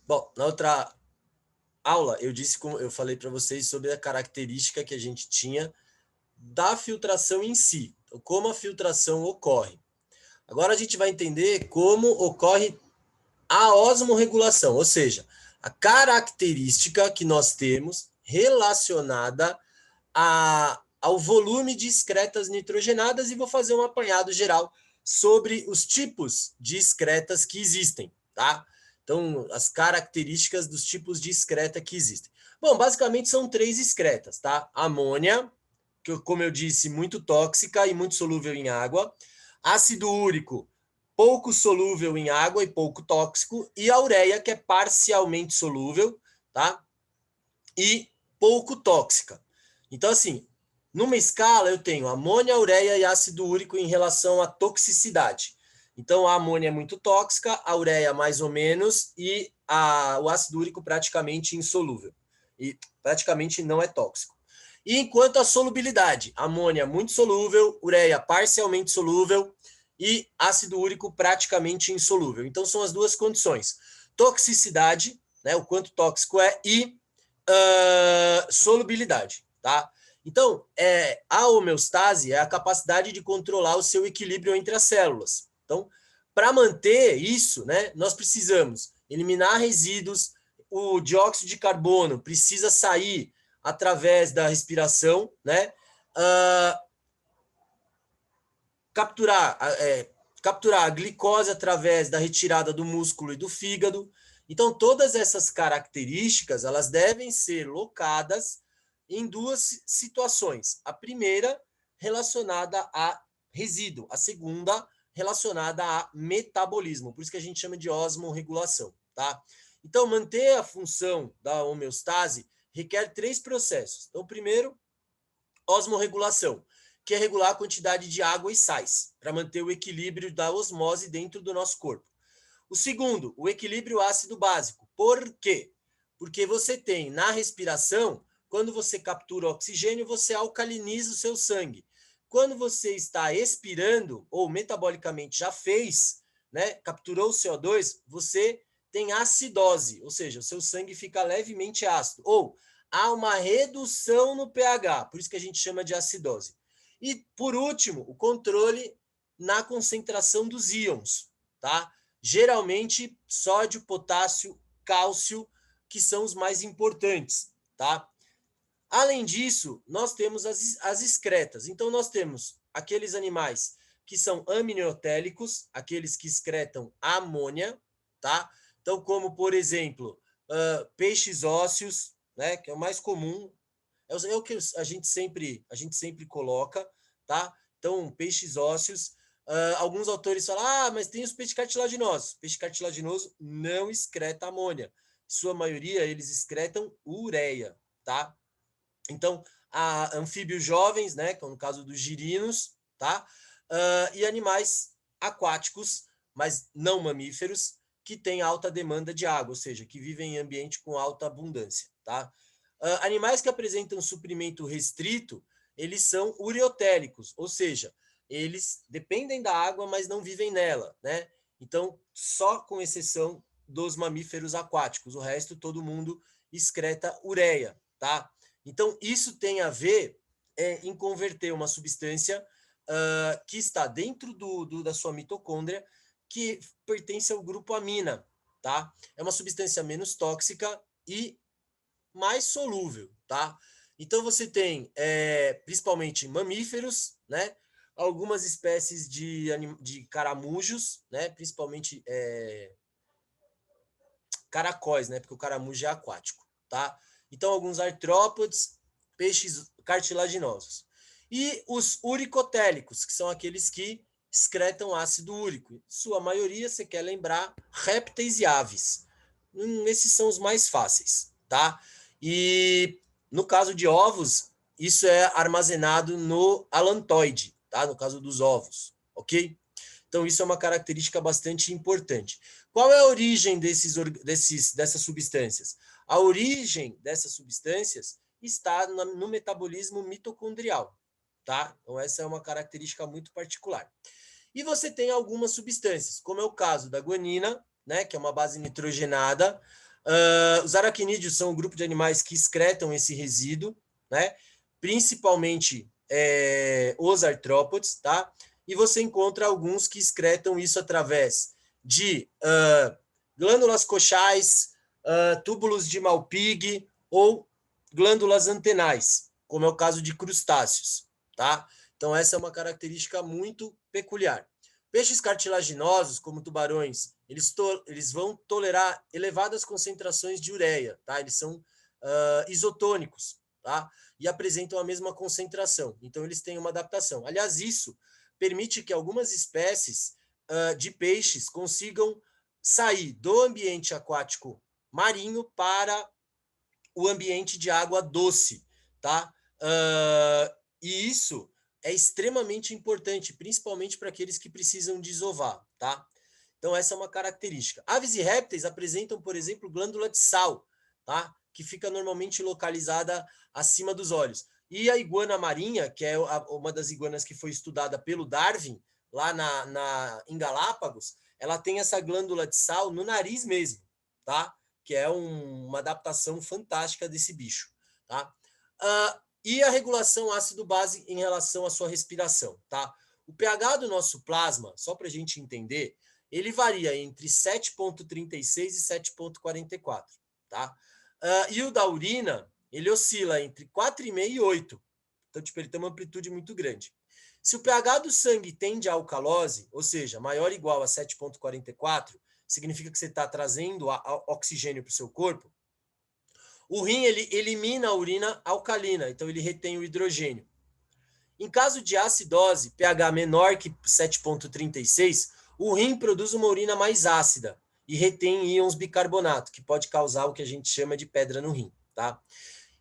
Bom, na outra aula eu falei para vocês sobre a característica que a gente tinha da filtração em si, como a filtração ocorre. Agora a gente vai entender como ocorre a osmorregulação, ou seja, a característica que nós temos relacionada ao volume de excretas nitrogenadas, e vou fazer um apanhado geral sobre os tipos de excretas que existem, tá? Então, as características dos tipos de excreta que existem. Bom, basicamente são 3 excretas, tá? Amônia, que, como eu disse, muito tóxica e muito solúvel em água. Ácido úrico, pouco solúvel em água e pouco tóxico. E a ureia, que é parcialmente solúvel, tá? E pouco tóxica. Então, assim, numa escala eu tenho amônia, ureia e ácido úrico em relação à toxicidade. Então, a amônia é muito tóxica, a ureia mais ou menos, e o ácido úrico praticamente insolúvel. E praticamente não é tóxico. E enquanto a solubilidade, amônia muito solúvel, ureia parcialmente solúvel e ácido úrico praticamente insolúvel. Então, são as duas condições. Toxicidade, né, o quanto tóxico é, e solubilidade, tá? Então, a homeostase é a capacidade de controlar o seu equilíbrio entre as células. Então, para manter isso, né, nós precisamos eliminar resíduos, o dióxido de carbono precisa sair através da respiração, né? Capturar, capturar a glicose através da retirada do músculo e do fígado. Então, todas essas características, elas devem ser locadas em 2 situações. A primeira, relacionada a resíduo. A segunda, relacionada a metabolismo. Por isso que a gente chama de osmorregulação, tá? Então, manter a função da homeostase requer 3 processos. Então, primeiro, osmorregulação, que é regular a quantidade de água e sais, para manter o equilíbrio da osmose dentro do nosso corpo. O segundo, o equilíbrio ácido básico. Por quê? Porque você tem na respiração, quando você captura oxigênio, você alcaliniza o seu sangue. Quando você está expirando, ou metabolicamente já fez, né, capturou o CO2, você tem acidose, ou seja, o seu sangue fica levemente ácido, ou há uma redução no pH, por isso que a gente chama de acidose. E, por último, o controle na concentração dos íons, tá? Geralmente, sódio, potássio, cálcio, que são os mais importantes, tá? Além disso, nós temos as excretas. Então, nós temos aqueles animais que são amniotélicos, aqueles que excretam amônia, tá? Então, como, por exemplo, peixes ósseos, né, que é o mais comum, é o que a gente sempre coloca, tá? Então, peixes ósseos. Alguns autores falam, mas tem os peixes cartilaginosos. Peixe cartilaginoso não excreta amônia. Em sua maioria, eles excretam ureia, tá? Então, anfíbios jovens, né, que é no caso dos girinos, tá? E animais aquáticos, mas não mamíferos, que têm alta demanda de água, ou seja, que vivem em ambiente com alta abundância, tá? Animais que apresentam suprimento restrito, eles são ureotélicos, ou seja, eles dependem da água, mas não vivem nela, né? Então, só com exceção dos mamíferos aquáticos, o resto todo mundo excreta ureia, tá? Então, isso tem a ver em converter uma substância que está dentro da sua mitocôndria, que pertence ao grupo amina, tá? É uma substância menos tóxica e mais solúvel, tá? Então, você tem, principalmente, mamíferos, né? Algumas espécies de caramujos, né? Principalmente caracóis, né? Porque o caramujo é aquático, tá? Então, alguns artrópodes, peixes cartilaginosos. E os uricotélicos, que são aqueles que excretam ácido úrico. Sua maioria, você quer lembrar, répteis e aves. Esses são os mais fáceis, tá? E no caso de ovos, isso é armazenado no alantoide, tá? No caso dos ovos, ok? Então, isso é uma característica bastante importante. Qual é a origem dessas substâncias? A origem dessas substâncias está no metabolismo mitocondrial, tá? Então, essa é uma característica muito particular. E você tem algumas substâncias, como é o caso da guanina, né, que é uma base nitrogenada. Os aracnídeos são um grupo de animais que excretam esse resíduo, né, principalmente os artrópodes, tá? E você encontra alguns que excretam isso através de glândulas coxais, túbulos de Malpighi ou glândulas antenais, como é o caso de crustáceos, tá? Então, essa é uma característica muito peculiar. Peixes cartilaginosos, como tubarões, eles vão tolerar elevadas concentrações de ureia, tá? Eles são isotônicos, tá? E apresentam a mesma concentração. Então, eles têm uma adaptação. Aliás, isso permite que algumas espécies de peixes consigam sair do ambiente aquático marinho para o ambiente de água doce, tá? E isso é extremamente importante, principalmente para aqueles que precisam desovar, tá? Então, essa é uma característica. Aves e répteis apresentam, por exemplo, glândula de sal, tá? Que fica normalmente localizada acima dos olhos. E a iguana marinha, que é uma das iguanas que foi estudada pelo Darwin, lá em Galápagos, ela tem essa glândula de sal no nariz mesmo, tá? Que é uma adaptação fantástica desse bicho, tá? E a regulação ácido-base em relação à sua respiração, tá? O pH do nosso plasma, só para a gente entender, ele varia entre 7,36 e 7,44, tá? E o da urina, ele oscila entre 4,5 e 8. Então, tipo, ele tem uma amplitude muito grande. Se o pH do sangue tende à alcalose, ou seja, maior ou igual a 7,44, significa que você está trazendo oxigênio para o seu corpo. O rim ele elimina a urina alcalina, então ele retém o hidrogênio. Em caso de acidose, pH menor que 7,36, o rim produz uma urina mais ácida e retém íons bicarbonato, que pode causar o que a gente chama de pedra no rim, tá?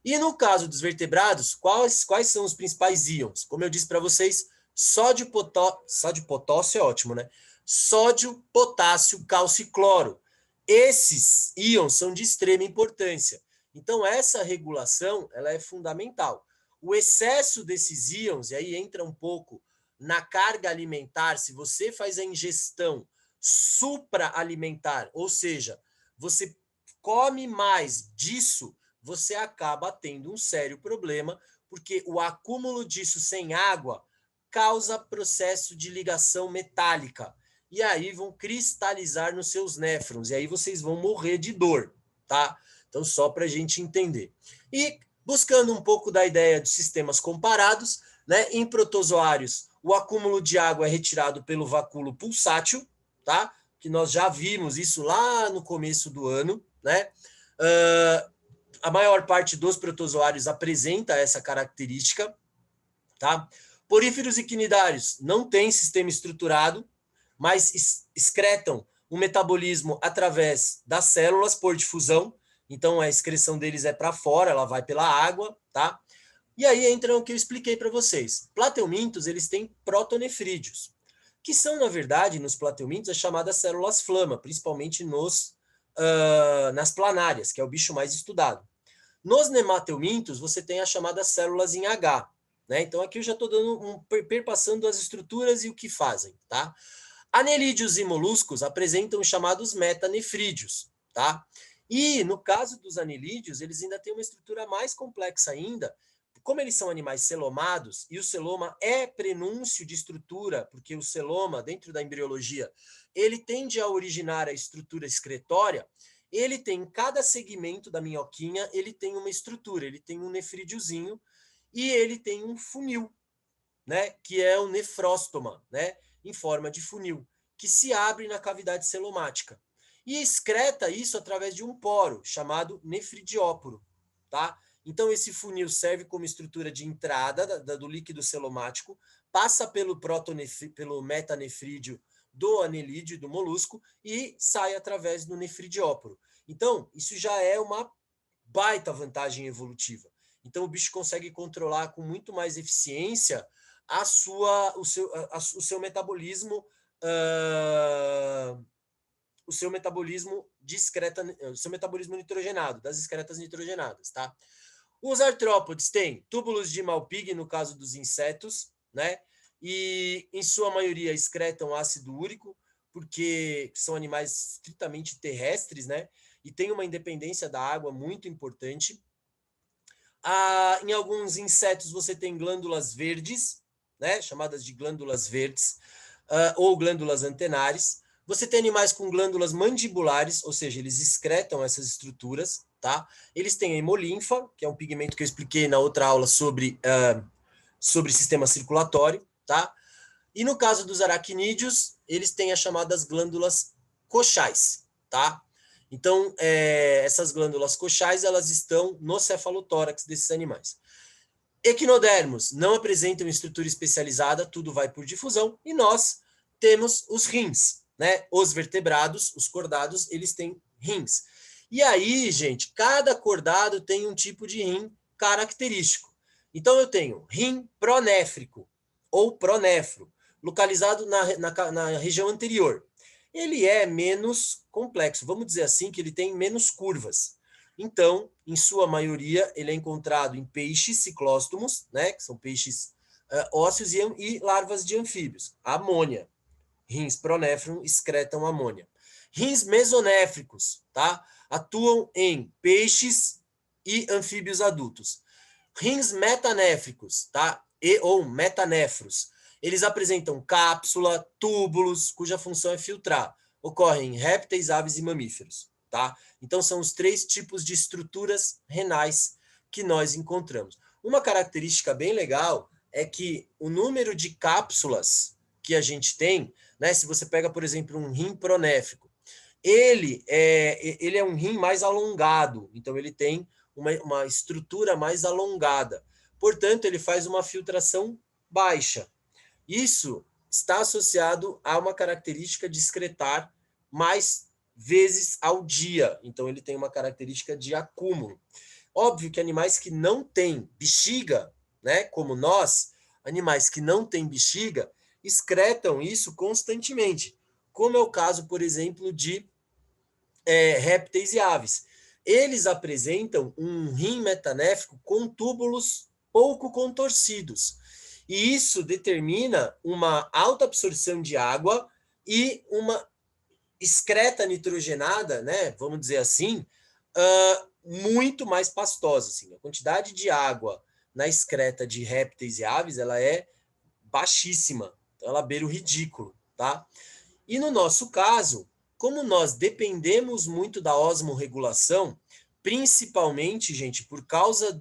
E no caso dos vertebrados, quais são os principais íons? Como eu disse para vocês, sódio, potássio é ótimo, né? Sódio, potássio, cálcio e cloro. Esses íons são de extrema importância. Então, essa regulação ela é fundamental. O excesso desses íons, e aí entra um pouco na carga alimentar, se você faz a ingestão supraalimentar, ou seja, você come mais disso, você acaba tendo um sério problema, porque o acúmulo disso sem água causa processo de ligação metálica. E aí vão cristalizar nos seus néfrons, e aí vocês vão morrer de dor, tá? Então, só para a gente entender. E buscando um pouco da ideia de sistemas comparados, né? Em protozoários, o acúmulo de água é retirado pelo vacúolo pulsátil, tá? Que nós já vimos isso lá no começo do ano, né? A maior parte dos protozoários apresenta essa característica, tá? Poríferos e quinidários não têm sistema estruturado, mas excretam o metabolismo através das células por difusão, então a excreção deles é para fora, ela vai pela água, tá? E aí entra o que eu expliquei para vocês. Plateumintos, eles têm protonefrídeos, que são, na verdade, nos plateumintos, as chamadas células flama, principalmente nas planárias, que é o bicho mais estudado. Nos nemateumintos, você tem as chamadas células em H, né? Então, aqui eu já estou dando perpassando as estruturas e o que fazem, tá? Anelídeos e moluscos apresentam os chamados metanefrídeos, tá? E, no caso dos anelídeos, eles ainda têm uma estrutura mais complexa ainda. Como eles são animais celomados, e o celoma é prenúncio de estrutura, porque o celoma, dentro da embriologia, ele tende a originar a estrutura excretória, ele tem, em cada segmento da minhoquinha, ele tem uma estrutura, ele tem um nefrídiozinho e ele tem um funil, né, que é o nefróstoma, né, em forma de funil, que se abre na cavidade celomática. E excreta isso através de um poro, chamado nefridióporo, tá? Então, esse funil serve como estrutura de entrada do líquido celomático, passa pelo metanefrídeo do anelídeo e do molusco e sai através do nefridióporo. Então, isso já é uma baita vantagem evolutiva. Então, o bicho consegue controlar com muito mais eficiência o seu metabolismo, o seu metabolismo o seu metabolismo nitrogenado, das excretas nitrogenadas, tá? Os artrópodes têm túbulos de Malpighi, no caso dos insetos, né? e, em sua maioria, excretam ácido úrico, porque são animais estritamente terrestres, né? E tem uma independência da água muito importante. Em alguns insetos você tem glândulas verdes, né? Chamadas de glândulas verdes, ou glândulas antenares. Você tem animais com glândulas mandibulares, ou seja, eles excretam essas estruturas, tá? Eles têm a hemolinfa, que é um pigmento que eu expliquei na outra aula sobre sistema circulatório, tá? E no caso dos aracnídeos, eles têm as chamadas glândulas coxais, tá? Então, essas glândulas coxais, elas estão no cefalotórax desses animais. Equinodermos não apresentam estrutura especializada, tudo vai por difusão, e nós temos os rins, né? Os vertebrados, os cordados, eles têm rins. E aí, gente, cada cordado tem um tipo de rim característico. Então, eu tenho rim pronéfrico, ou pronéfro, localizado na região anterior. Ele é menos complexo, vamos dizer assim, que ele tem menos curvas. Então, em sua maioria, ele é encontrado em peixes ciclóstomos, né, que são peixes ósseos e larvas de anfíbios. Amônia. Rins pronéfron excretam amônia. Rins mesonéfricos, tá? Atuam em peixes e anfíbios adultos. Rins metanéfricos, tá? Ou metanéfros. Eles apresentam cápsula, túbulos, cuja função é filtrar. Ocorrem em répteis, aves e mamíferos, tá? Então são os 3 tipos de estruturas renais que nós encontramos. Uma característica bem legal é que o número de cápsulas que a gente tem, né? Se você pega, por exemplo, um rim pronéfrico, ele é um rim mais alongado, então ele tem uma estrutura mais alongada. Portanto, ele faz uma filtração baixa. Isso está associado a uma característica de excretar mais vezes ao dia. Então, ele tem uma característica de acúmulo. Óbvio que animais que não têm bexiga, né, como nós, animais que não têm bexiga, excretam isso constantemente, como é o caso, por exemplo, de répteis e aves. Eles apresentam um rim metanéfrico com túbulos pouco contorcidos. E isso determina uma alta absorção de água e uma excreta nitrogenada, né, vamos dizer assim, muito mais pastosa. Assim. A quantidade de água na excreta de répteis e aves ela é baixíssima. Então, ela beira o ridículo. Tá? E no nosso caso, como nós dependemos muito da osmorregulação, principalmente, gente, por causa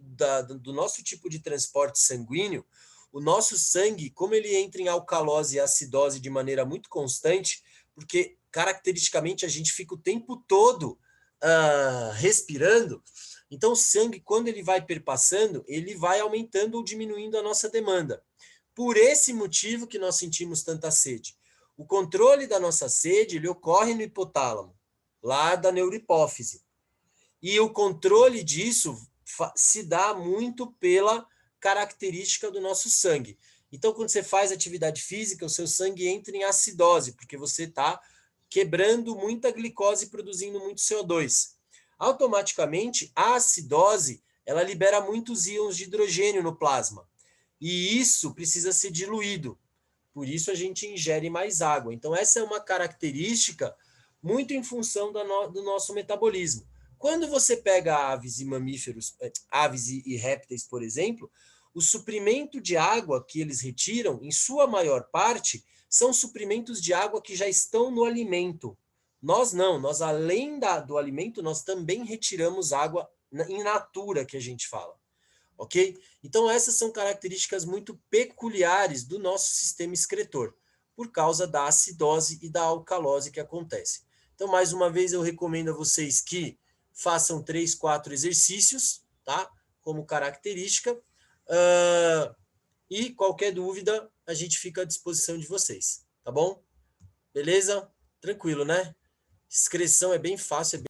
do nosso tipo de transporte sanguíneo, o nosso sangue, como ele entra em alcalose e acidose de maneira muito constante, porque caracteristicamente a gente fica o tempo todo respirando, então o sangue, quando ele vai perpassando, ele vai aumentando ou diminuindo a nossa demanda. Por esse motivo que nós sentimos tanta sede. O controle da nossa sede ele ocorre no hipotálamo, lá da neurohipófise. E o controle disso se dá muito pela característica do nosso sangue. Então, quando você faz atividade física, o seu sangue entra em acidose, porque você está quebrando muita glicose e produzindo muito CO2. Automaticamente, a acidose ela libera muitos íons de hidrogênio no plasma. E isso precisa ser diluído. Por isso a gente ingere mais água. Então, essa é uma característica muito em função do nosso metabolismo. Quando você pega aves e mamíferos, aves e répteis, por exemplo, o suprimento de água que eles retiram, em sua maior parte, são suprimentos de água que já estão no alimento. Nós não, nós além do alimento, nós também retiramos água in natura, que a gente fala. Ok? Então, essas são características muito peculiares do nosso sistema excretor, por causa da acidose e da alcalose que acontece. Então, mais uma vez, eu recomendo a vocês que façam 3, 4 exercícios, tá? Como característica. E qualquer dúvida, a gente fica à disposição de vocês, tá bom? Beleza? Tranquilo, né? Excreção é bem fácil, é bem